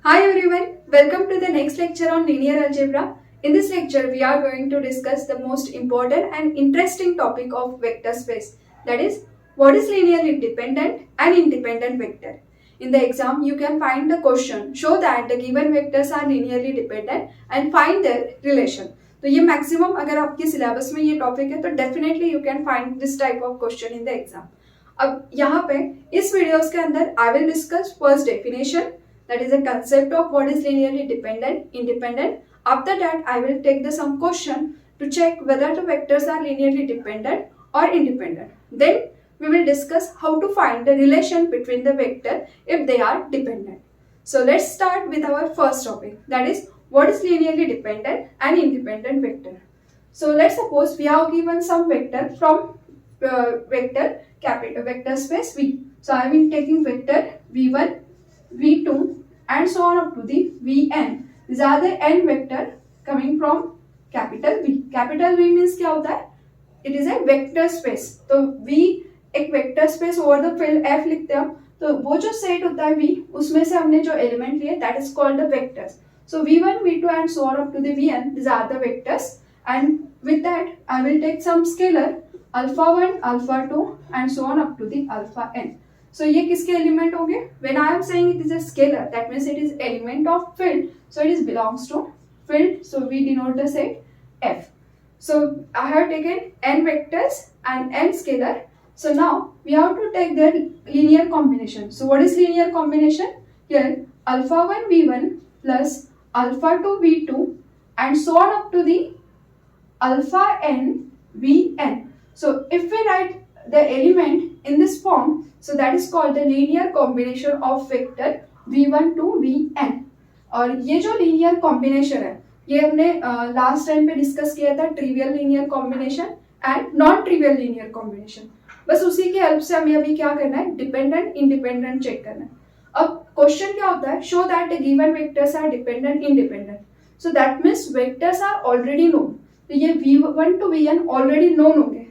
Hi everyone, welcome to the next lecture on linear algebra. In this lecture, we are going to discuss the most important and interesting topic of vector space. That is, what is linearly dependent and independent vector. In the exam, you can find the question, show that the given vectors are linearly dependent and find their relation. तो ये maximum अगर आपके syllabus में ये topic है तो definitely you can find this type of question in the exam. अब यहाँ पे इस वीडियोस के अंदर I will discuss first definition, that is a concept of what is linearly dependent, independent. After that, I will take the some question to check whether the vectors are linearly dependent or independent. Then we will discuss how to find the relation between the vector if they are dependent. So let's start with our first topic, that is what is linearly dependent and independent vector. So let's suppose we have given some vector from vector space V. So I will taking vector V1, V2 and so on up to the Vn. These are the n vector coming from capital V. Capital V means क्या होता है? It is a vector space. तो V एक vector space over the field F लिखते हैं हम. तो वो जो सेट होता है V, उसमें से हमने जो एलिमेंट लिए that is called the vectors. So V1, V2 and so on up to the Vn. These are the vectors. And with that, I will take some scalar alpha 1, alpha 2 and so on up to the alpha n. So ये किसके element होंगे? When I am saying it is a scalar, that means it is element of field. So it is belongs to field. So we denote the set F. So I have taken n vectors and n scalar. So now we have to take their linear combination. So what is linear combination? Here alpha 1 V1 plus alpha 2 V2 and so on up to the alpha n Vn. So if we write the element in this form, so that is called the linear combination of vector v1 to vn. और ये जो linear combination है, ये हमने last time पे discuss किया था trivial linear combination and non trivial linear combination. बस उसी की हेल्प से हमें अभी क्या करना है, डिपेंडेंट इंडिपेंडेंट चेक करना है. अब क्वेश्चन क्या होता है, show that the given vectors are dependent independent. So that means vectors are already known. तो ये v1 to vn already known होंगे.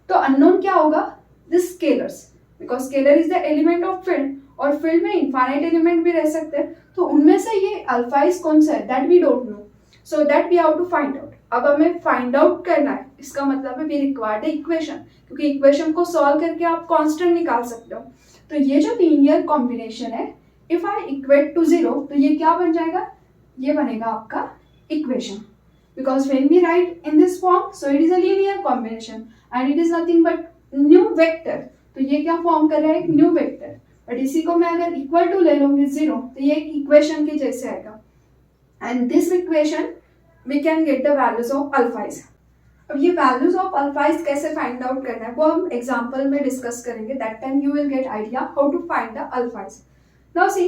तो अननोन क्या होगा, this scalars, because scalar is the element of field और फील्ड में infinite element भी रह सकते हैं. तो उनमें से ये अल्फाइज कौन सा है, that we don't know. So that we have to find out. अब हमें फाइंड आउट करना है, इसका मतलब है वी रिक्वायर द इक्वेशन, क्योंकि इक्वेशन को सॉल्व करके आप कांस्टेंट निकाल सकते हो. तो ये जो लीनियर कॉम्बिनेशन है, इफ आई इक्वेट टू 0, तो ये क्या बन जाएगा, ये बनेगा आपका equation. Because when we write in this form, so it is a linear combination and it is nothing but new vector. तो ये क्या फॉर्म कर रहा है, एक न्यू वेक्टर. बट इसी को मैं अगर इक्वल टू ले लूंगी 0, तो ये एक इक्वेशन के जैसे आएगा. And this equation we can get the values of alphas. अब ये वैल्यूज ऑफ अल्फाइज कैसे फाइंड आउट करना है वो हम एग्जाम्पल में डिस्कस करेंगे. That time you will get idea how to find the alphas. Now see,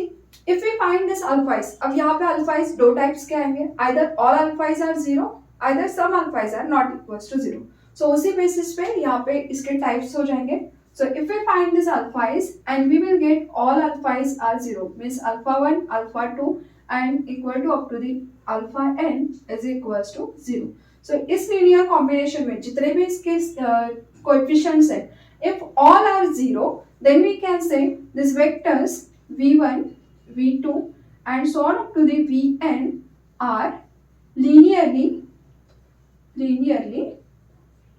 if we find this alphais, अब यहाँ पे alphais दो टाइप्स के आएंगे, either all alphais are 0, either some alphais are not equals to 0. So उसी basis पे यहाँ पे इसके टाइप्स हो जाएंगे. So if we find this alphais and we will get all alphais are 0, means alpha 1, alpha 2 and equal to up to the alpha n is equals to 0. So इस linear combination में जितने भी इसके coefficients है, if all are 0, then we can say these vectors v1, v2 and so on up to the vn are linearly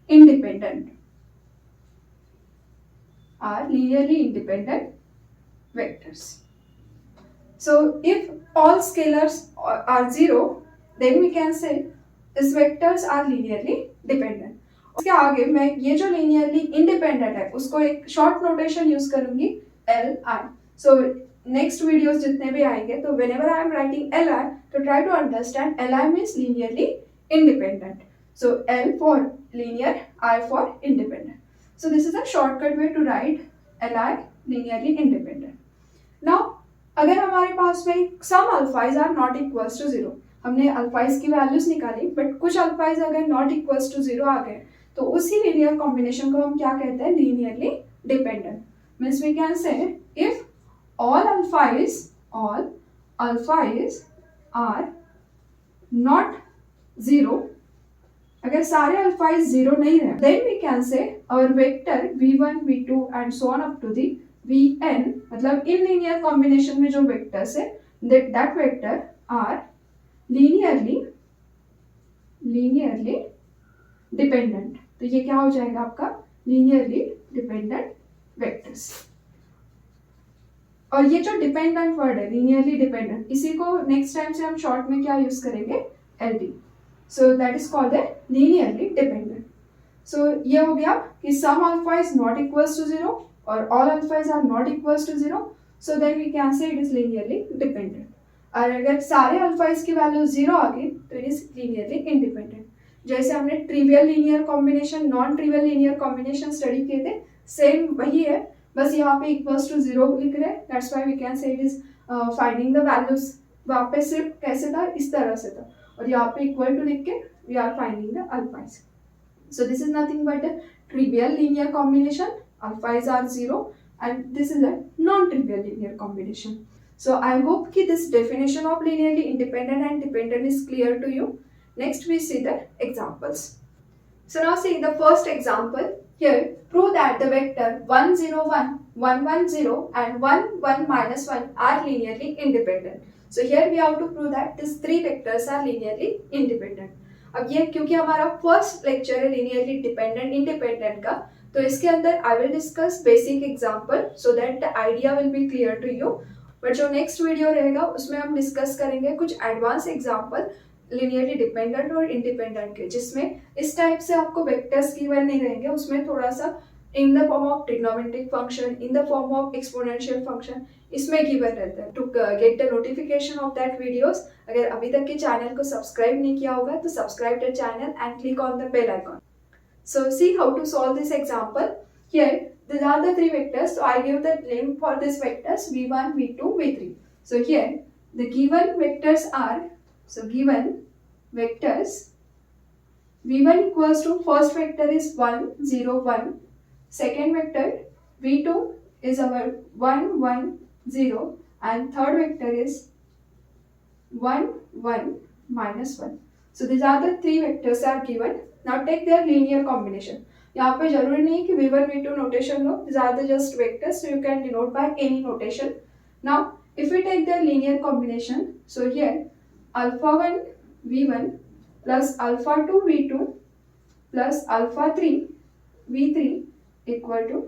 independent, vectors. So if all scalars are 0, then we can say these vectors are linearly dependent. उसके आगे मैं ये जो linearly independent है उसको एक short notation use करूंगी, li. So next videos जितने भी आएंगे, तो whenever I am writing li, तो try to understand li means linearly independent. So L for linear, I for independent. So this is a shortcut way to write li linearly independent. Now अगर हमारे पास में some alphais are not equals to 0, हमने alphais की values निकाली but कुछ alphais अगर not equals to 0 आ गए, तो उसी linear combination को हम क्या कहते हैं, linearly dependent. Means we can say if all alphais are not 0, अगर सारे alphais 0 नहीं रहे, then we can say our vector v1, v2 and so on up to the vn, मतलब इन linear combination में जो vectors है that vector are linearly dependent. तो ये क्या हो जाएगा आपका linearly dependent vectors. और ये जो डिपेंडेंट वर्ड है linearly dependent, इसी को नेक्स्ट टाइम से हम शॉर्ट में क्या यूज करेंगे, LD. So that is called the linearly dependent. So ये हो गया कि some alpha is not equals to zero और all alphas are not equals to zero, so then we can say it is linearly dependent. और अगर सारे अल्फाज की वैल्यू जीरो आ गई तो इट इज linearly independent. जैसे हमने trivial linear combination, non trivial linear combination study किए थे, सेम वही है, बस यहाँ पे इक्वल्स टू जीरो लिख रहे हैं. That's why we can say it is finding the values. वहाँ पे सिर्फ कैसे था, इस तरह से था, और यहाँ पे इक्वल टू लिख के वी आर फाइंडिंग द अल्फाज. So this is nothing but a trivial linear combination. Alphas are zero, and this is a non-trivial linear combination. So I hope that this definition of linearly independent and dependent is clear to you. Next we see the examples. So now see the first example. Here prove that the vector 1 0 1 1 1 0 and 1 1 minus 1 are linearly independent. So here we have to prove that these three vectors are linearly independent. अब ये क्योंकि हमारा first lecture है linearly dependent independent का, तो इसके अंदर I will discuss basic example so that the idea will be clear to you. But जो नेक्स्ट वीडियो रहेगा उसमें हम डिस्कस करेंगे कुछ एडवांस एग्जांपल linearly dependent और इंडिपेंडेंट के, जिसमें इस टाइप से आपको वेक्टर्स गिवन नहीं रहेंगे, उसमें थोड़ा सा in the form of trigonometric function, in the form of exponential function, इसमें गिवन रहता है. To get the notification of that videos, अगर अभी तक के चैनल को सब्सक्राइब नहीं किया होगा तो subscribe the channel and click on the bell icon. So see how to solve this example. Here these are the three vectors, so I give the name for this vectors v1 v2 v3. So here the given vectors are, so given vectors v1 equals to first vector is 1 0 1, second vector v2 is our 1 1 0, and third vector is 1 1 minus 1. So these are the three vectors are given. Now take their linear combination. यहाँ पे जरूरी नहीं कि v1 v2 notation low, these are the just vectors, so you can denote by any notation. Now if we take their linear combination, so here alpha 1 v1 plus alpha 2 v2 plus alpha 3 v3 equal to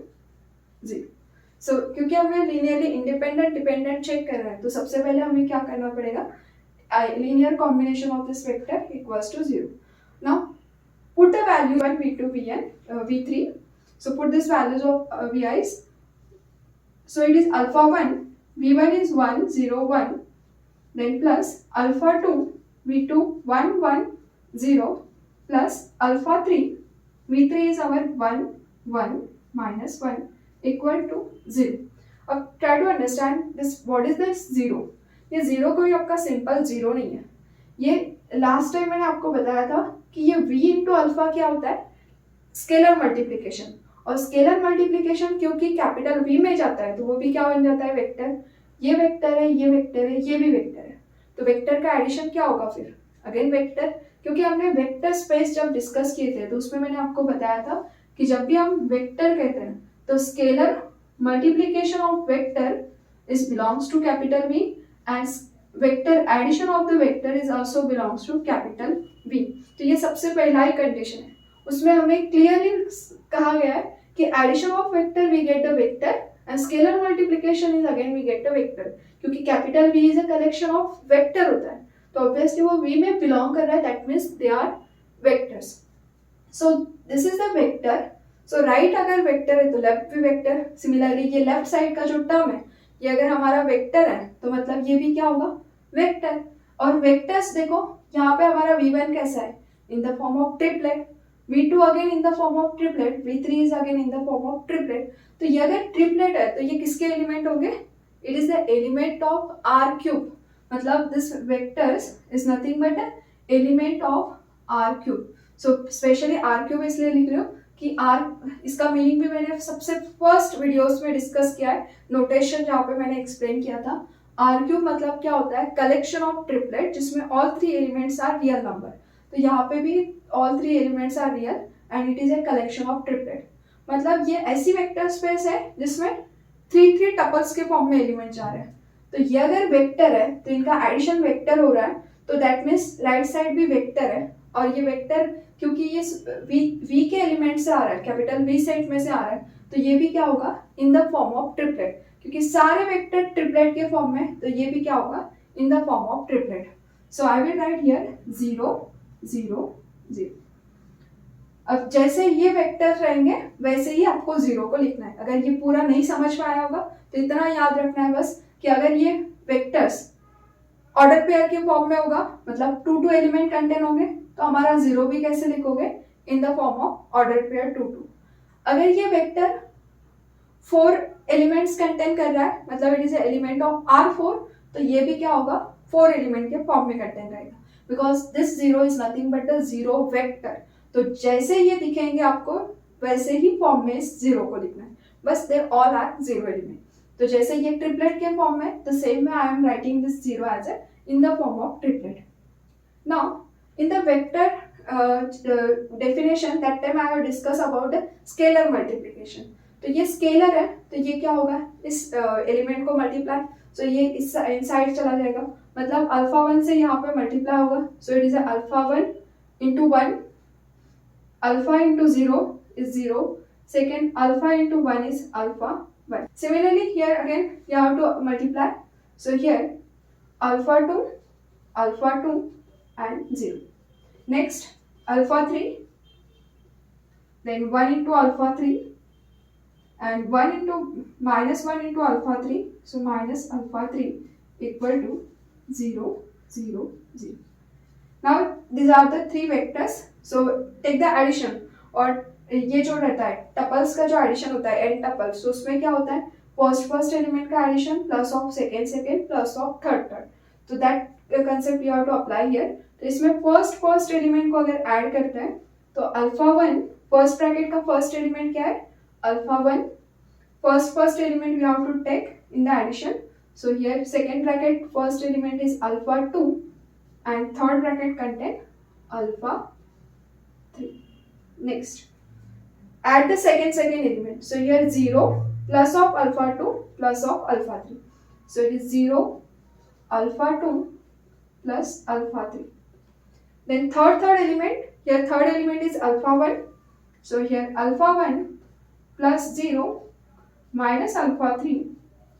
0. So क्योंकि हमें linearly independent dependent check करना है, तो सबसे पहले हमें क्या करना पड़ेगा, linear combination of this vector equals to 0. Now put the value 1 v2 vn v3. So put this values of vi's. So it is alpha 1 v1 is 1 0 1, then plus alpha 2 v2 1 1 0 plus alpha 3 v3 is our 1 1 minus 1 equal to 0. अब try to understand this, what is this 0. ये 0 कोई आपका simple 0 नहीं है. ये last time मैंने आपको बताया था कि ये v इंटू अल्फा क्या होता है, स्केलर मल्टीप्लिकेशन. और स्केलर मल्टीप्लिकेशन क्योंकि कैपिटल v में जाता है तो वो भी क्या बन जाता है, वेक्टर. ये वेक्टर है, ये वेक्टर है, ये भी वेक्टर है, तो वेक्टर का एडिशन क्या होगा फिर, अगेन वेक्टर. क्योंकि हमने वेक्टर स्पेस जब डिस्कस किए थे तो उसमें मैंने आपको बताया था कि जब भी हम वेक्टर कहते हैं तो scalar multiplication of vector is belongs to capital v and vector addition of the vector is also belongs to capital v. तो ये सबसे पहला ही कंडीशन है, उसमें हमें क्लियरली कहा गया है कि addition of vector we get the vector and scalar multiplication is again we get the vector. क्योंकि capital v is a collection of vector होता है, तो ऑब्वियसली वो v में बिलोंग कर रहा है, that means they are vectors. So this is the vector. So right अगर वेक्टर है तो लेफ्ट भी वेक्टर. सिमिलरली ये लेफ्ट साइड का जो टर्म है ये अगर हमारा वेक्टर है तो मतलब ये भी क्या होगा, वेक्टर. और वेक्टर्स देखो यहाँ पे हमारा v1 कैसा है, इन the form of triplet, v2 again in the form of triplet, v3 is again in the form of triplet. तो ये अगर ट्रिपलेट है तो ये किसके एलिमेंट होंगे, it is the element of R cube. मतलब this vectors is nothing but element of R cube. So specially R cube इसलिए लिख रहे हो कि आर, इसका मीनिंग भी मैंने सबसे फर्स्ट वीडियोस में डिस्कस किया है, नोटेशन जहाँ पे मैंने एक्सप्लेन किया था. आर क्यूब मतलब क्या होता है, कलेक्शन ऑफ ट्रिपलेट जिसमें all three elements are real number. तो यहाँ पे भी all three elements are real and it is a collection of triplet. मतलब ये ऐसी वेक्टर स्पेस है जिसमें थ्री टपल्स के फॉर्म में एलिमेंट जा रहे हैं. तो ये अगर वेक्टर है तो इनका एडिशन वेक्टर हो रहा है, तो दैट मीन्स राइट साइड भी वेक्टर है, और ये वेक्टर क्योंकि ये वी के एलिमेंट से आ रहा है, कैपिटल वी सेट में से आ रहा है, तो ये भी क्या होगा इन द फॉर्म ऑफ ट्रिपलेट, क्योंकि सारे वेक्टर ट्रिपलेट के फॉर्म में, तो ये भी क्या होगा इन the form of triplet. So I will right here 0 0 0. अब जैसे ये वेक्टर रहेंगे वैसे ही आपको 0 को लिखना है. अगर ये पूरा नहीं समझ में आया होगा तो इतना याद रखना है बस कि अगर ये वेक्टर्स ऑर्डर पेयर के फॉर्म में होगा, मतलब 2 एलिमेंट कंटेन होंगे, तो हमारा 0 भी कैसे लिखोगे इन the form of order pair 2 2. अगर ये वेक्टर 4 एलिमेंट्स कंटेन कर रहा है, मतलब it is element of R4, तो ये भी क्या होगा 4 एलिमेंट के फॉर्म में कंटेन रहेगा, because this 0 is nothing but the 0 vector. तो जैसे ये दिखेंगे आपको वैसे ही फॉर्म में इस 0 को लिखना है, बस दे ऑल आर 0 एलिमेंट. तो जैसे ये ट्रिपलेट के फॉर्म में, तो सेम में I am writing this 0 as a in the form of triplet. Now in the vector definition that time I have discussed about the scalar multiplication. तो ये scalar है, तो ये क्या होगा इस एलिमेंट को मल्टीप्लाई, सो ये इस इनसाइड चला जाएगा, मतलब अल्फा 1 से यहाँ पे मल्टीप्लाई होगा, सो it is alpha 1 into 1, alpha into 0 is 0, second alpha into 1 is alpha 1. Similarly here again you have to multiply, so here alpha 2 and 0. Next alpha 3, then 1 into alpha 3 and 1 into minus 1 into alpha 3, so minus alpha 3 equal to 0 0 0. Now these are the 3 vectors, so take the addition. और ये जो रहता है tuples का जो addition होता है n tuples, तो उसमें क्या होता है फर्स्ट एलिमेंट का addition plus of second plus of third, तो that concept you have to apply here. तो इसमें फर्स्ट एलिमेंट को अगर ऐड करते हैं तो अल्फा 1 फर्स्ट ब्रैकेट का फर्स्ट एलिमेंट क्या है alpha 1, first element we have to take in the addition, so here second bracket first element is alpha 2 and third bracket contain alpha 3. Next add the second element, so here 0 plus of alpha 2 plus of alpha 3, so it is 0 alpha 2 plus alpha 3. Then third element, here third element is alpha 1, so here alpha 1 plus 0 minus alpha 3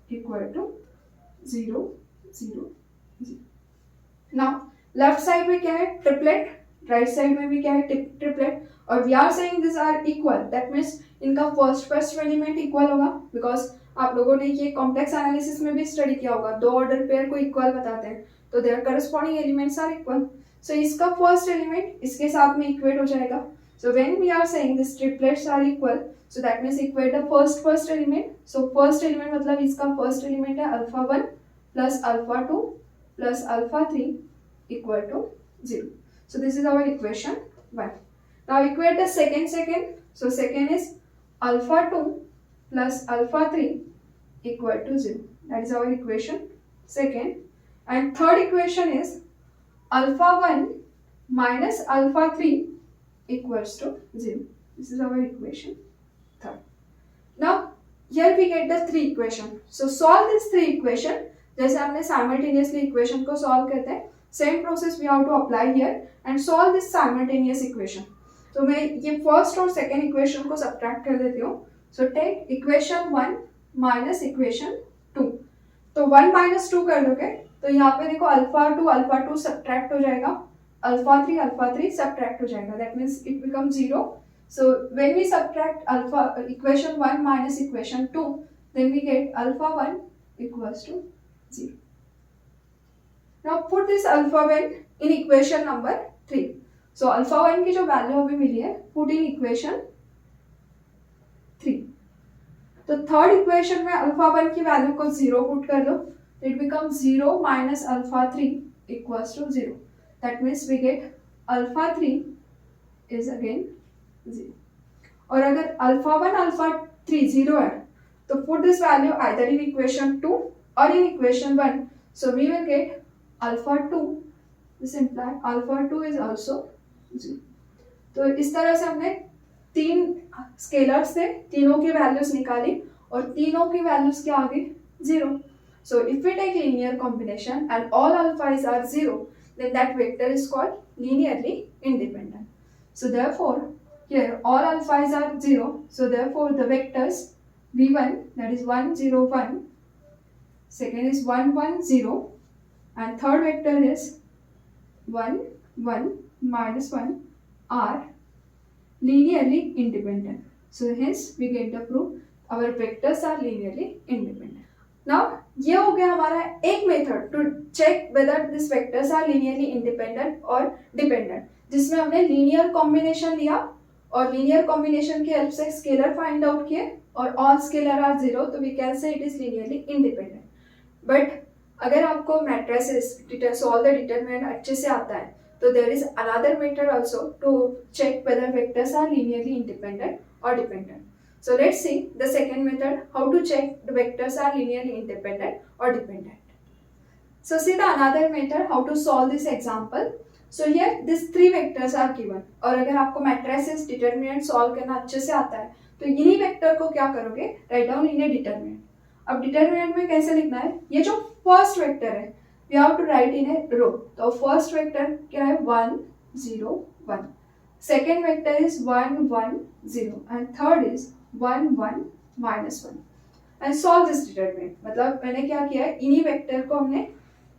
equal to 0 0 0. Now left side में क्या है triplet, right side में भी क्या है triplet, और we are saying this are equal, that means इनका first element equal होगा, बिकॉज आप लोगों ने ये कॉम्प्लेक्स एनालिसिस में भी स्टडी किया होगा, 2 ऑर्डर पेयर को इक्वल बताते हैं तो their corresponding elements are equal, so इसका फर्स्ट एलिमेंट इसके साथ में इक्वेट हो जाएगा. So when we are saying this triplets are equal, so that means equate the first element, so first element मतलब इसका फर्स्ट एलिमेंट है alpha 1 plus alpha 2 plus alpha 3 equal to 0. So this is our equation 1. Now equate the second. So second is alpha 2 plus alpha 3 equal to 0. That is our equation second. And third equation is alpha 1 minus alpha 3 equals to 0. This is our equation third. Now here we get the 3 equation. So solve this 3 equation. जैसे हमने simultaneously equation को solve करते हैं, same process we have to apply here and solve this simultaneous equation. तो मैं ये first और second equation को सब्ट्रैक्ट कर देती हूँ. So take equation 1 minus equation 2. तो 1 माइनस 2 कर दोगे तो यहाँ पे देखो अल्फा 2 सब्ट्रैक्ट हो जाएगा, अल्फा 3 सब्ट्रैक्ट हो जाएगा, that means it become 0. So when we subtract alpha equation 1 minus equation 2, then we get alpha 1 equals to 0. Now put this alpha 1 in equation number 3. So alpha 1 की जो value अभी मिली है put in equation 3. तो third equation में alpha 1 की value को 0 put कर दो, it becomes 0 minus alpha 3 equals to 0. That means we get alpha 3 is again 0. और अगर alpha 1 alpha 3 0 है तो put this value either in equation 2 or in equation 1. So we will get alpha 2, this implies alpha 2 is also 0. तो इस तरह से हमने 3 scalars थे, तीनों की वैल्यूज निकाली और तीनों की वैल्यूज के आगे 0. So if we take linear combination and all alphas are 0, then that vector is called linearly independent. So therefore here all alphas are 0, so therefore the vectors v1, that is 1 0 1, second is 1 1 0, and third vector is 1 1 minus 1 are linearly independent. So hence we get the proof our vectors are linearly independent. Now ये हो गया हमारा एक method to check whether this vectors are linearly independent और dependent, जिसमें हमने linear combination लिया और लीनियर कॉम्बिनेशन की हेल्प से स्केलर फाइंड आउट किए और ऑल स्केलर आर 0, तो we can say it is linearly independent. But अगर आपको मैट्रिसेस सॉल्व द डिटरमिनेंट अच्छे से आता है, तो there is another method also to check whether vectors are linearly independent or dependent. So let's see the second method, how to check the vectors are linearly independent or dependent. So see the another method how to solve this example. So here these three vectors are given, और अगर आपको matrices determinant solve करना अच्छे से आता है तो इन्हीं वेक्टर को क्या करोगे, write down in A determinant. अब डिटरमिनेंट में कैसे लिखना है, ये जो फर्स्ट वेक्टर है वी हैव टू राइट इन ए रो. तो फर्स्ट वेक्टर क्या है 1 0 1, second vector is 1 1 0 and third is 1 1 minus 1 and solve this determinant. मतलब मैंने क्या किया है, इन्हीं वेक्टर को हमने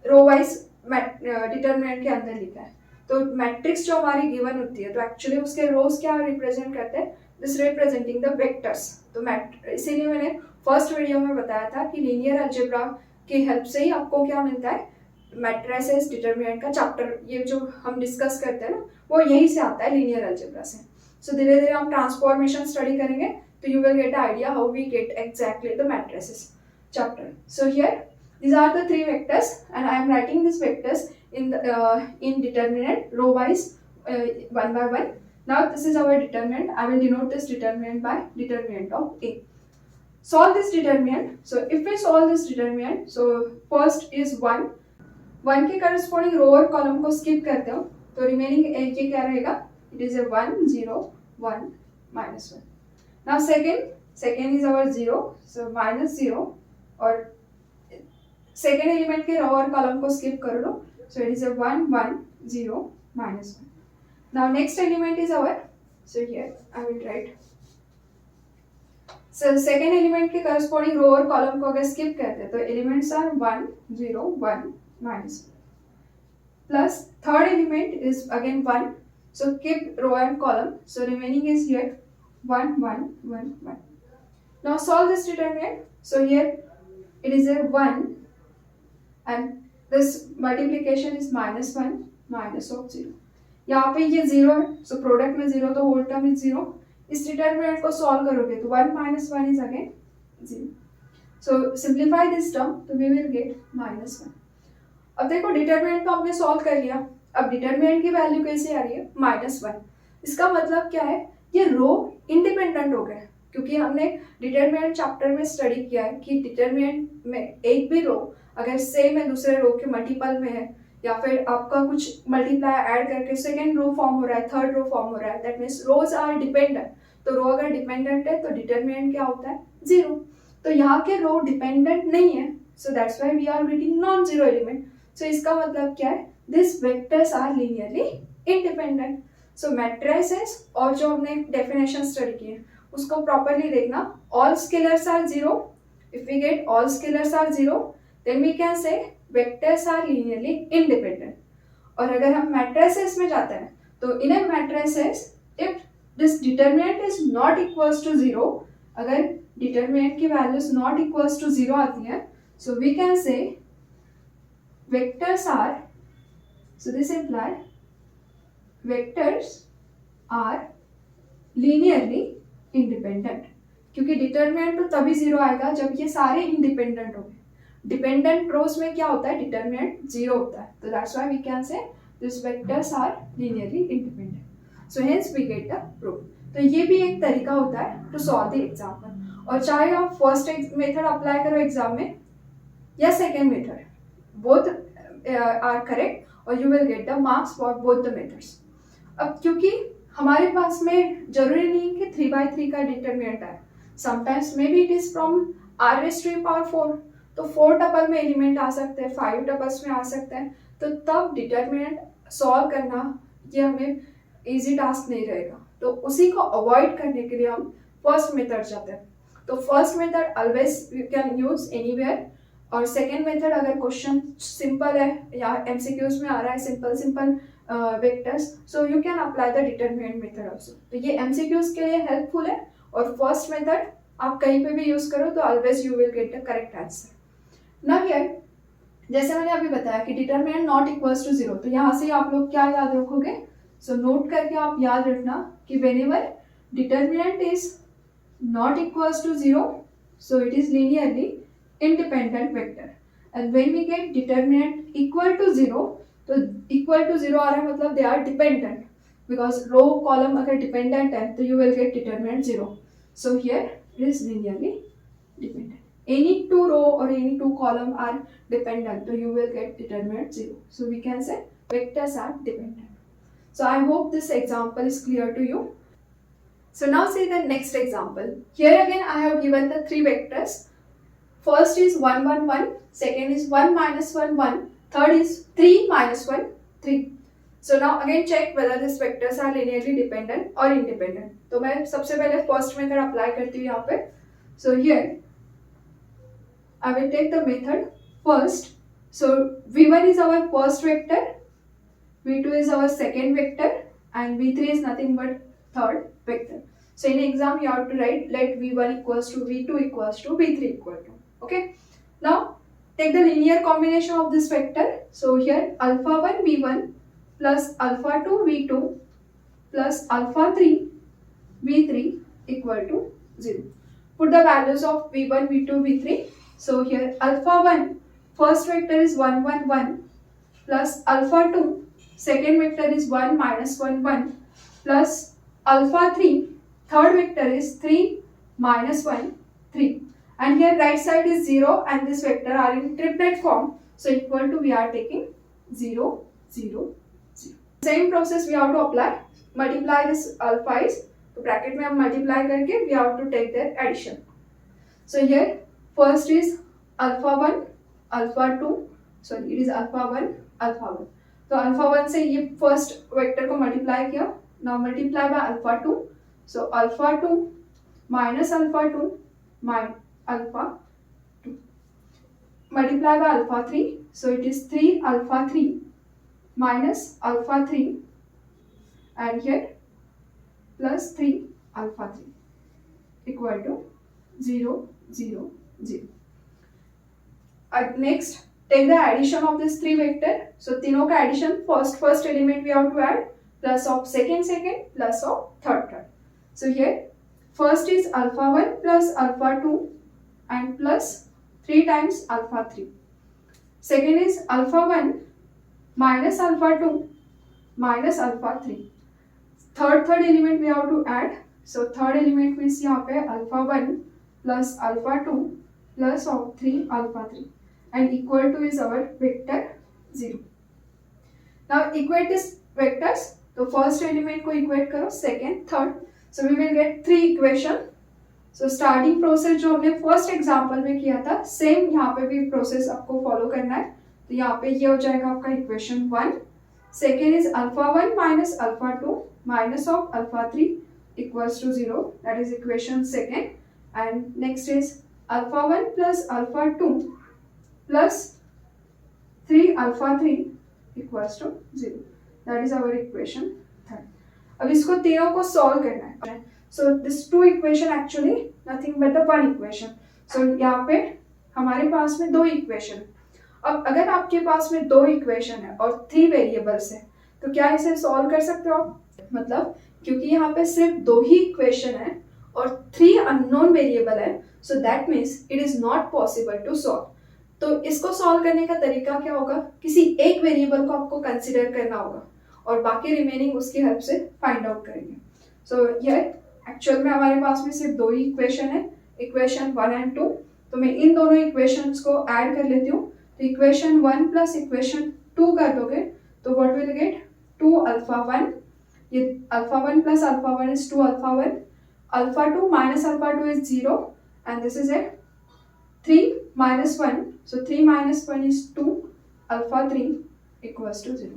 रो वाइज डिटरमिनेंट के अंदर लिखा है. तो मैट्रिक्स जो हमारी गिवन होती है तो एक्चुअली उसके रोज क्या रिप्रेजेंट करते हैं, दिस रिप्रेजेंटिंग द वेक्टर्स. तो इसीलिए मैंने फर्स्ट वीडियो में बताया था कि लीनियर अलजेब्रा की हेल्प से ही आपको क्या मिलता है, मैट्रिसेस डिटरमिनेंट का चैप्टर ये जो हम डिस्कस करते हैं ना वो यही से आता है, लीनियर अलजेब्रा से. सो धीरे धीरे हम ट्रांसफॉर्मेशन स्टडी करेंगे तो you will get idea how we get exactly the matrices chapter. So here these are the three vectors and I am writing these vectors in determinant row wise one by one. Now this is our determinant. I will denote this determinant by determinant of A. Solve this determinant. So if we solve this determinant, so first is 1 के corresponding row और column को skip करते हो तो remaining ये क्या रहेगा, it is a 1 0 1 minus 1. Now second is our 0, so minus 0 और सेकेंड एलिमेंट के रो और कॉलम को स्किप कर लो, so it is a 1 1 0 minus 1. Now next element is our, so here I will write, so second element के corresponding row और column को अगर स्किप करते हैं तो elements are 1 0 1 minus 1. Plus third element is again 1, so keep row and column, so remaining is here 1 1 1 1. Now solve this determinant. So here it is a 1 and this multiplication is minus 1 minus of 0. यहाँ पे ये 0 है, so product में 0 तो whole term is 0. इस determinant को solve करोगे तो 1 minus 1 is again 0. So simplify this term, so we will get minus 1. अब देखो डिटरमिनेंट को हमने सॉल्व कर लिया, अब डिटरमिनेंट की वैल्यू कैसे आ रही है -1. इसका मतलब क्या है, ये रो इंडिपेंडेंट हो गए क्योंकि हमने डिटरमिनेंट चैप्टर में स्टडी किया है कि डिटरमिनेंट में एक भी रो अगर सेम है दूसरे रो के मल्टीपल में है या फिर आपका कुछ मल्टीप्लाई ऐड करके सेकेंड रो फॉर्म हो रहा है, थर्ड रो फॉर्म हो रहा है, that means rows are dependent. तो रो अगर डिपेंडेंट है तो डिटरमिनेंट क्या होता है 0. तो यहाँ के रो डिपेंडेंट नहीं है, so that's why we are getting non zero element. So इसका मतलब क्या है, this vectors are linearly independent. So matrices और जो हमने डेफिनेशन स्टडी की है उसको प्रॉपरली देखना. All scalars are 0. If we get all scalars are 0 then we can say vectors are linearly independent. और अगर हम मैट्रिसेस में जाते हैं तो in a matrices if this determinant is not equals to 0, अगर डिटरमिनेंट की वैल्यूज नॉट इक्वल्स टू 0 आती है, so we can say vectors are, so this imply vectors are linearly independent. क्योंकि डिटरमिनेंट तो तभी 0 आएगा जब ये सारे इंडिपेंडेंट हो गए. डिपेंडेंट रोज में क्या होता है, डिटरमिनेंट 0 होता है. तो that's why we can say this vectors are linearly independent. So hence we get the proof. तो ये भी एक तरीका होता है टू सॉल्व द एग्जाम्पल. और चाहे आप फर्स्ट मेथड अप्लाई करो एग्जाम में या second method, both are correct और you will get the marks for both the methods. अब क्योंकि हमारे पास में जरूरी नहीं कि 3/3 का डिटरमिनेंट है, sometimes may be it is from r⁴ तो तो 4 टपल में एलिमेंट आ सकते हैं, 5 टपल्स में आ सकते हैं, तो तब डिटर्मिनेंट सॉल्व करना ये हमें इजी टास्क नहीं रहेगा। तो उसी को अवॉइड करने के लिए हम फर्स्ट मेथड जाते हैं। तो first method always you can use anywhere, और सेकेंड मेथड अगर क्वेश्चन सिंपल है या एमसीक्यूज में आ रहा है simple vectors, so you can apply the determinant method also. तो ये एमसीक्यूज के लिए हेल्पफुल है, और फर्स्ट मेथड आप कहीं पे भी यूज करो तो always you will get the correct answer. Now here जैसे मैंने अभी बताया कि डिटर्मिनेंट नॉट इक्वल्स टू 0, तो यहाँ से आप लोग क्या याद रखोगे, सो नोट करके आप याद रखना कि whenever determinant is not equals to 0, so it is linearly independent vector, and when we get determinant equal to 0, तो equal to 0 आ रहा है मतलब they are dependent, because row column अगर dependent है तो you will get determinant 0, so here it is linearly dependent. Any two row or any two column are dependent, so you will get determinant 0, so we can say vectors are dependent. So I hope this example is clear to you. So now see the next example. Here again I have given the three vectors. First is 1 1 1, second is 1 minus 1 1, third is 3 minus 1 3. So now again check whether these vectors are linearly dependent or independent. तो मैं सबसे पहले first method apply करती हूँ यहाँ पे. So here I will take the method first. So v1 is our first vector, v2 is our second vector, and v3 is nothing but third vector. So in exam you have to write let v1 equals to v2 equals to v3 equal to. Okay. Now take the linear combination of this vector. So here alpha 1 v1 plus alpha 2 v2 plus alpha 3 v3 equal to 0. Put the values of v1, v2, v3. So here alpha 1 first vector is 1 1 1 plus alpha 2 second vector is 1 minus 1 1 plus alpha 3 third vector is 3 minus 1 3, and here right side is 0 and this vector are in triplet form, so equal to we are taking 0 0 0. Same process we have to apply. Multiply this alpha is, तो bracket में हम multiply करके we have to take their addition. So here first is alpha 1 alpha 2, sorry it is alpha 1 alpha 1. तो alpha 1 से ये first vector को multiply किया. Now multiply by alpha 2. So alpha 2 minus alpha 2 minus alpha 2. Multiply by alpha 3. So it is 3 alpha 3 minus alpha 3, and here plus 3 alpha 3 equal to 0 0 0. Next take the addition of this three vector. So तीनों का addition first element we have to add, plus of second plus of third. So here first is alpha 1 plus alpha 2 and plus 3 times alpha 3. Second is alpha 1 minus alpha 2 minus alpha 3. Third element we have to add. So third element means यहाँ पे alpha 1 plus alpha 2 plus of 3 alpha 3, and equal to is our vector 0. Now equate these vectors. तो first element को equate करो, second, third. So we will get three equation. So starting process जो हमने first example में किया था, same यहाँ पे भी process आपको follow करना है. तो यहाँ पे ये हो जाएगा आपका equation 1. Second is alpha 1 minus alpha 2 minus of alpha 3 equals to 0. That is equation second. And next is alpha 1 plus alpha 2 plus 3 alpha 3 equals to 0. That is our equation third. अब इसको तीनों को solve करना है. So this two equation actually nothing but the one equation. So यहाँ पे हमारे पास में दो equation. अब अगर आपके पास में दो equation है और 3 variables है, तो क्या इसे solve कर सकते हो आप? मतलब क्योंकि यहाँ पे सिर्फ दो ही equation है और 3 unknown variable है, so that means it is not possible to solve. तो इसको सॉल्व करने का तरीका क्या होगा? किसी एक वेरिएबल को आपको कंसीडर करना होगा और बाकी रिमेनिंग उसकी हेल्प से फाइंड आउट करेंगे. सो ये एक्चुअल में हमारे पास में सिर्फ दो ही इक्वेशन है, इक्वेशन 1 एंड 2. तो मैं इन दोनों इक्वेशंस को ऐड कर लेती हूँ. तो इक्वेशन 1 प्लस इक्वेशन 2 कर दोगे तो व्हाट विल गेट 2 अल्फा 1. ये alpha 1 plus alpha 1 is 2 alpha 1. Alpha 2 minus alpha 2 is 0 and this is a 3 minus 1, so 3 minus 1 is 2, alpha 3 equals to 0.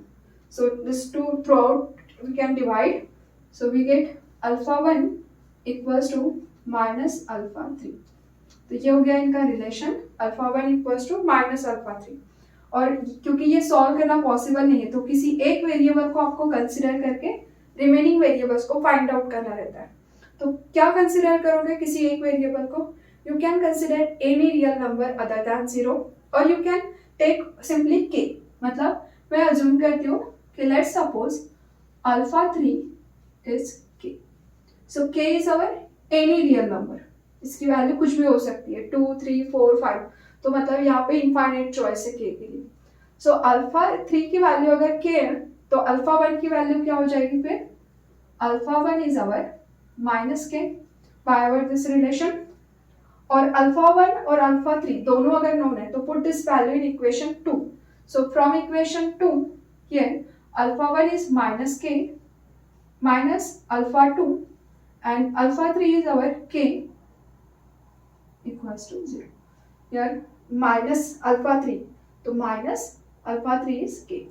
So this 2 throughout we can divide, so we get alpha 1 equals to minus alpha 3. तो ये हो गया इनका relation, alpha 1 equals to minus alpha 3. और क्योंकि ये solve करना possible नहीं है तो किसी एक वेरिएबल को आपको कंसिडर करके रिमेनिंग वेरिएबल्स को फाइंड आउट करना रहता है. तो क्या कंसिडर करोगे किसी एक वेरिएबल को? You can consider any real number other than 0 और you can take simply k. मतलब मैं अज्यूम करती हूँ कि let's suppose alpha 3 is k. So k is our any real number. इसकी वैल्यू कुछ भी हो सकती है, 2, 3, 4, 5. तो मतलब यहाँ पे इनफाइनाइट चॉइस है k के लिए. सो अल्फा 3 की वैल्यू अगर k है तो अल्फा 1 की वैल्यू क्या हो जाएगी फिर? Alpha 1 is our minus k by our this relation. और अल्फा 1 और अल्फा 3 दोनों अगर नोन है तो put this value in equation 2. So from equation 2 here alpha 1 is minus k minus alpha 2 and alpha 3 is our k equals to 0. Here minus alpha 3, so minus alpha 3 is k.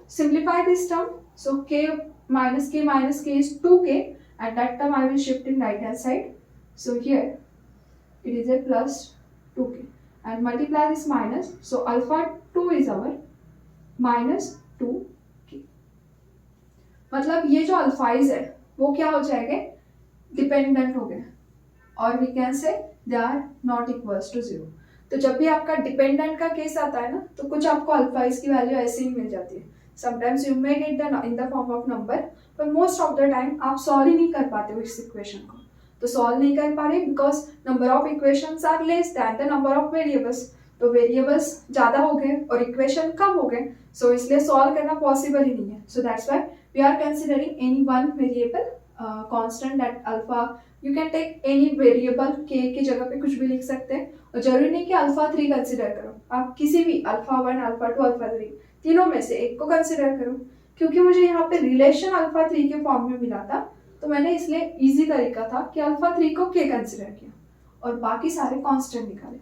Simplify this term, so k minus k is 2k and that term I will shift in right hand side. So here it is a plus 2k and multiply this minus, so alpha 2 is our minus 2k. मतलब ये जो अल्फाइज है वो क्या हो जाएंगे? Dependent हो गए और we can say they are not equals to 0. तो जब भी आपका डिपेंडेंट का केस आता है ना तो कुछ आपको अल्फाइज की वैल्यू ऐसे ही मिल जाती है. Sometimes you may get the in the form of number, पर मोस्ट ऑफ द टाइम आप सॉल्व ही नहीं कर पाते हो इस इक्वेशन को. तो सॉल्व नहीं कर पा रहे because number of equations are less than the number of variables. तो वेरिएबल्स ज़्यादा हो गए और इक्वेशन कम हो गए, सो इसलिए सॉल्व करना पॉसिबल ही नहीं है. So that's why we are considering any one variable constant that alpha. You can take any variable k की जगह पे कुछ भी लिख सकते हैं और जरूरी नहीं कि अल्फा 3 कंसिडर करो. आप किसी भी अल्फा 1, अल्फा 2, अल्फा 3 तीनों में से एक को कंसिडर करो. क्योंकि मुझे यहाँ पे रिलेशन अल्फा 3 के फॉर्म में मिला था तो मैंने इसलिए इजी तरीका था कि अल्फा 3 को k कंसिडर किया और बाकी सारे कांस्टेंट निकाले.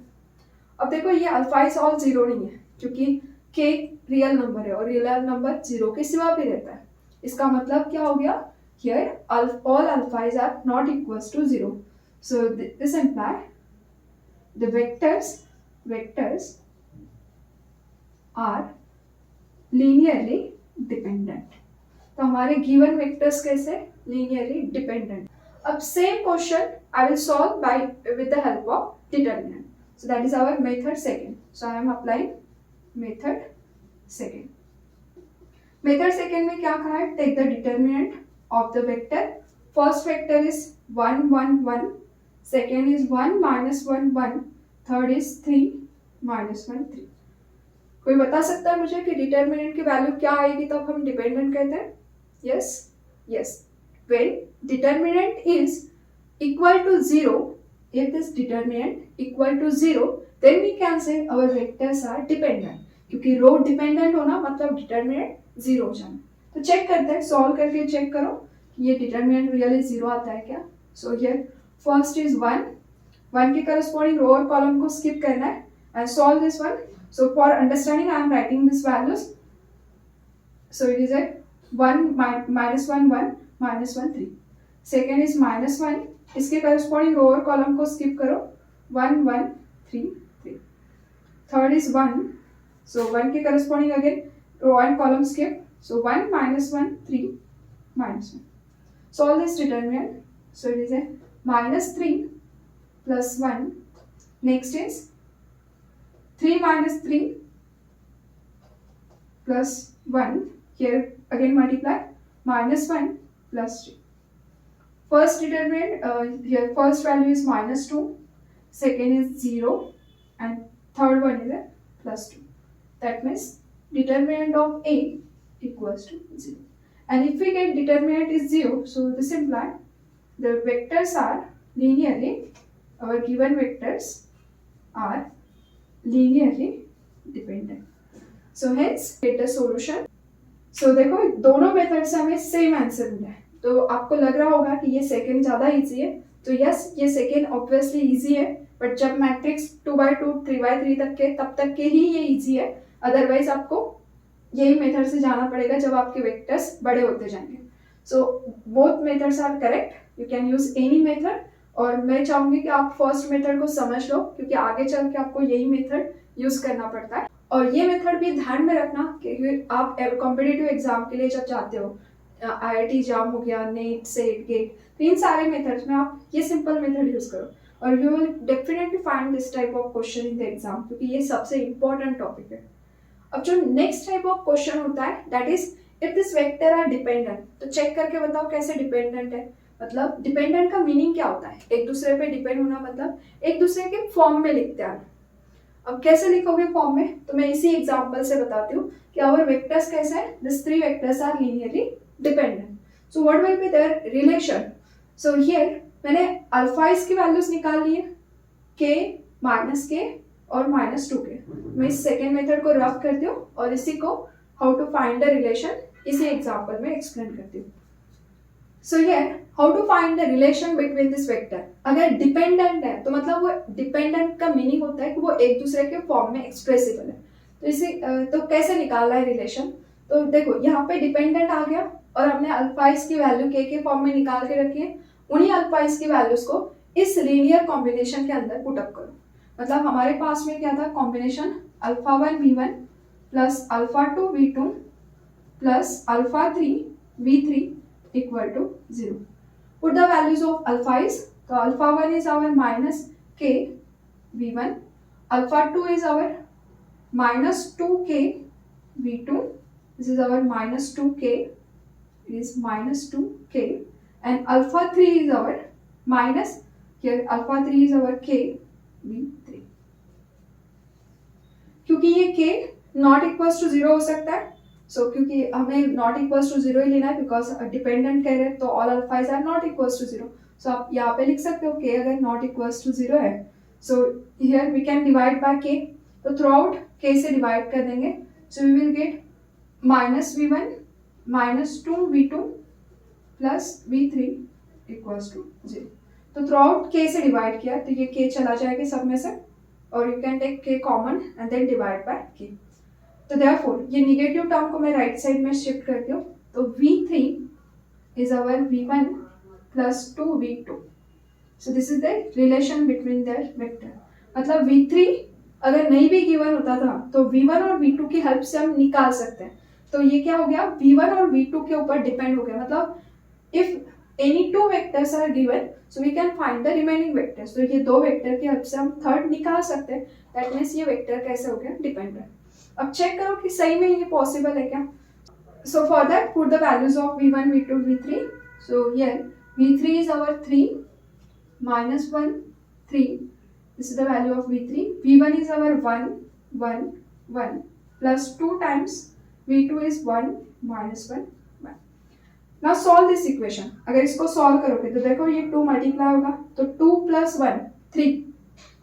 अब देखो ये अल्फा इज ऑल 0 नहीं है क्योंकि k रियल नंबर है और रियल नंबर 0 के सिवा भी रहता है. इसका मतलब क्या हो गया? Here all alphas are not equals to 0. So this implies the vectors are linearly dependent. तो हमारे given vectors कैसे? Linearly dependent. अब same question I will solve by with the help of determinant. So that is our method second. So I am applying method second. Method second में क्या कहा है? Take the determinant of the vector. First vector is 1, 1, 1. Second is 1, minus 1, 1. Third is 3, minus 1, 3. कोई बता सकता है मुझे कि डिटर्मिनेंट की वैल्यू क्या आएगी तब हम डिपेंडेंट कहते हैं? Yes. When determinant is equal to 0, if this determinant equal to 0, then we can say our vectors are dependent. क्योंकि रो डिपेंडेंट होना मतलब डिटर्मिनेंट 0 हो जाना. तो चेक करते हैं, सॉल्व करके चेक करो कि ये डिटर्मिनेंट रियली 0 आता है क्या. सो हियर फर्स्ट इज 1 के करस्पॉन्डिंग रो और कॉलम को स्किप करना है and solve this one. So for understanding I am writing this values. So it is at 1 minus 1 1 minus 1 3. Second is minus 1, इसके corresponding row और column को skip करो 1 1 3 3. Third is 1, so 1 के corresponding again row and column skip. So 1 minus 1 3 minus 1. Solve this determinant. So it is a minus 3 plus 1. Next is 3 minus 3 plus 1. Here again multiply minus 1 plus 3. First determinant, here first value is minus 2. Second is 0 and third one is a plus 2. That means determinant of A equals to 0. And if we get determinant is 0, so this implies the vectors are linearly, our given vectors are linearly dependent. So hence get the solution. So देखो दोनों method से हमें same answer मिला है. तो आपको लग रहा होगा कि ये सेकेंड ज़्यादा इजी है. तो यस, ये सेकेंड ऑब्वियसली इजी है बट जब मैट्रिक्स 2x2 3x3 तक के तब तक के ही ये इजी है, अदरवाइज आपको यही मेथड से जाना पड़ेगा जब आपके वेक्टर्स बड़े होते जाएंगे. So both methods are correct, you can use any method. और मैं चाहूंगी कि आप फर्स्ट मेथड को समझ लो क्योंकि आगे चल के आपको यही मेथड यूज करना पड़ता है. और ये मेथड भी ध्यान में रखना कि आप कॉम्पिटिटिव एग्जाम के लिए जब जाते हो, IIT एग्जाम हो गया, नेट, सेट, गेट, तो इन सारे मेथड्स में आप ये सिंपल मेथड यूज करो और you will definitely find this type of question in the exam, क्योंकि ये सबसे इंपॉर्टेंट टॉपिक है. अब जो नेक्स्ट टाइप ऑफ क्वेश्चन होता है that is if this vector are dependent. तो चेक करके बताओ कैसे डिपेंडेंट है. मतलब डिपेंडेंट का मीनिंग क्या होता है? एक दूसरे पे डिपेंड होना मतलब एक दूसरे के फॉर्म में लिखते हैं. अब कैसे लिखोगे फॉर्म में, तो मैं इसी एग्जांपल से बताती हूँ कि आवर वेक्टर्स कैसे हैं. This three vectors are linearly dependent. So what will be their relation. So here मैंने अल्फाइज की वैल्यूज निकाल ली है, के, माइनस के और -2k. मैं इस सेकेंड मेथड को रफ करती हूँ और इसी को how to find the relation इसी एग्जांपल में एक्सप्लेन करती हूँ. So here how to find the relation between this vector. अगर डिपेंडेंट है तो मतलब वो डिपेंडेंट का मीनिंग होता है कि वो एक दूसरे के फॉर्म में एक्सप्रेसिबल है. तो इसी तो कैसे निकालना है रिलेशन. तो देखो यहाँ पे डिपेंडेंट आ गया और हमने अल्फाइज की वैल्यू के फॉर्म में निकाल के रखी है. उन्हीं अल्फाइज की वैल्यूज को इस लीनियर कॉम्बिनेशन के अंदर पुटअप करो. मतलब हमारे पास में क्या था combination α1 v1 plus α2 v2 plus α3 v3 equal to 0. Put the values of alphas. So alpha1 is our minus k v1, alpha2 is our minus 2k v2. This is our minus 2k is minus 2k, and alpha3 is our minus, here alpha3 is our k v3. क्योंकि ये k not equals to 0 हो सकता है. सो क्योंकि हमें not equals to 0 ही लेना है because dependent कह रहे हैं तो all alphas are not equals to 0. So आप यहाँ पे लिख सकते हो k अगर नॉट इक्वल्स टू 0 है. So here we can divide by k. तो थ्रू आउट k से डिवाइड कर देंगे. So we will get -v1 -2v2 plus v3 equals to 0. तो थ्रू आउट k से डिवाइड किया तो ये k चला जाएगा सब में से और you can take k common and then divide by k. तो देयरफॉर ये निगेटिव टर्म को मैं राइट साइड में शिफ्ट करती हूँ. तो v3 is our v1 plus 2v2. So this is the relation between their vector. मतलब v3 अगर नहीं भी गिवन होता था तो v1 और v2 की हेल्प से हम निकाल सकते हैं. तो ये क्या हो गया v1 और v2 के ऊपर डिपेंड हो गया. मतलब if any two vectors are given so we can find the remaining vectors. तो ये दो वेक्टर की हेल्प से हम थर्ड निकाल सकते हैं. दैट मीन्स ये वेक्टर कैसे हो गया डिपेंडेंट. अब चेक करो कि सही में ये पॉसिबल है क्या. So for that put the values of v1 v2 v3. So here v3 is our 3 minus 1 3. This is the value of v3. v1 is our 1 1 1 plus 2 times v2 is 1 minus 1 1. Now solve this equation. अगर इसको solve करोगे तो देखो ये 2 multiply होगा तो 2 plus 1 3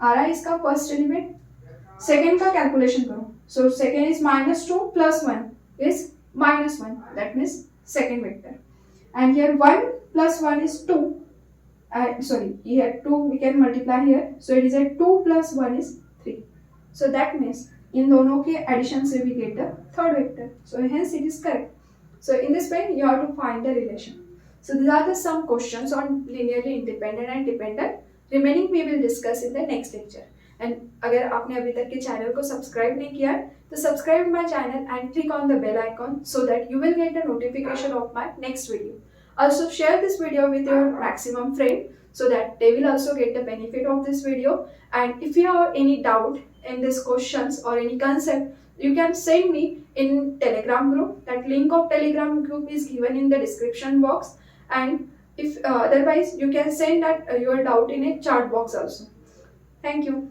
आ रहा है इसका फर्स्ट एलिमेंट. सेकेंड का कैलकुलेशन करो. So second is -2 plus 1 is -1. That means second vector. And here 1 plus 1 is 2. Sorry, here 2 we can multiply here. So it is a 2 plus 1 is 3. So that means in दोनों के addition से we get the third vector. So hence it is correct. So in this way you have to find the relation. So these are the some questions on linearly independent and dependent. Remaining we will discuss in the next lecture. And अगर आपने अभी तक के channel को subscribe नहीं किया है तो subscribe my channel and click on the bell icon so that you will get a notification of my next video. Also share this video with your maximum friend so that they will also get the benefit of this video. And if you have any doubt in these questions or any concept you can send me in Telegram group. That link of Telegram group is given in the description box. And if otherwise you can send that your doubt in a chat box also. Thank you.